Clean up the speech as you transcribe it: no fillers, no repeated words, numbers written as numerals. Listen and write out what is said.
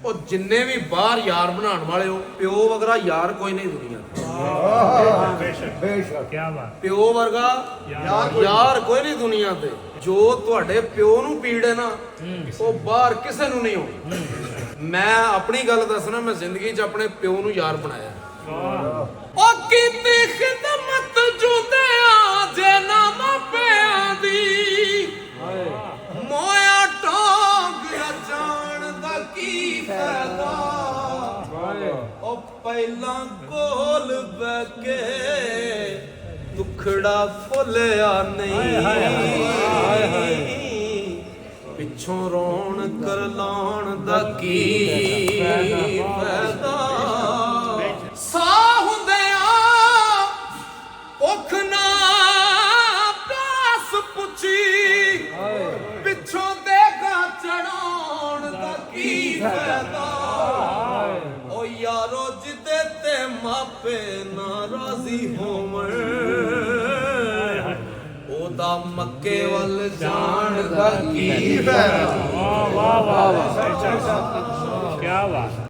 ਉਹ ਜਿੰਨੇ ਵੀ ਬਾਹਰ ਯਾਰ ਬਣਾਉਣ ਵਾਲੇ ਹੋ, ਪਿਓ ਵਰਗਾ ਯਾਰ ਕੋਈ ਨਹੀਂ ਦੁਨੀਆ ਤੇ। ਬੇਸ਼ੱਕ ਕੀ ਬਾਤ। ਪਿਓ ਵਰਗਾ ਯਾਰ ਕੋਈ ਨਹੀਂ ਦੁਨੀਆ ਤੇ। ਜੋ ਤੁਹਾਡੇ ਪਿਓ ਨੂੰ ਪੀੜ ਹੈ ਨਾ, ਉਹ ਬਾਹਰ ਕਿਸੇ ਨੂੰ ਨਹੀਂ ਹੋਣੀ। ਮੈਂ ਆਪਣੀ ਗੱਲ ਦੱਸਣਾ, ਮੈਂ ਜ਼ਿੰਦਗੀ 'ਚ ਆਪਣੇ ਪਿਓ ਨੂੰ ਯਾਰ ਬਣਾਇਆ। ਉਹ ਕੀਤੀ ਖਿਦਮਤ ਜੁਦਿਆਂ ਜੇ ਨਾ ਮਾਪਿਆਂ ਦੀ, ਮੋਇਆ ਟੋਗ ਜਾਣ ਦਾ ਕੀ ਫਾਇਦਾ। ਉਹ ਪਹਿਲਾਂ ਕੋਲ ਬਹਿ ਕੇ ਦੁਖੜਾ ਫੁੱਲਿਆ ਨਹੀਂ, ਪਿੱਛੋਂ ਰੋਣ ਕਰ ਲਾਉਣ ਦਾ ਕੀ ਫਾਇਦਾ। ਸਾਹ ਹੁੰਦਿਆਂ ਭੁੱਖ ਨਾ ਪਿਆਸ ਪੁੱਛੀ, ਪਿੱਛੋਂ ਦੇਗਾ ਚੜਾਉਣ ਦਾ ਕੀ ਫਾਇਦਾ। ਓ ਯਾਰੋ ਜਿੱਦੇ ਤੇ ਮਾਪੇ ਨਾ ਰਾਜ਼ੀ ਹੋਵਣ, ਉਹਦਾ ਮੱਕੇ ਵੱਲ ਜਾਣ ਦਾ ਕੀ ਫਾਇਦਾ। ਵਾਹ ਵਾਹ ਵਾਹ, ਕੀ ਬਾਤ।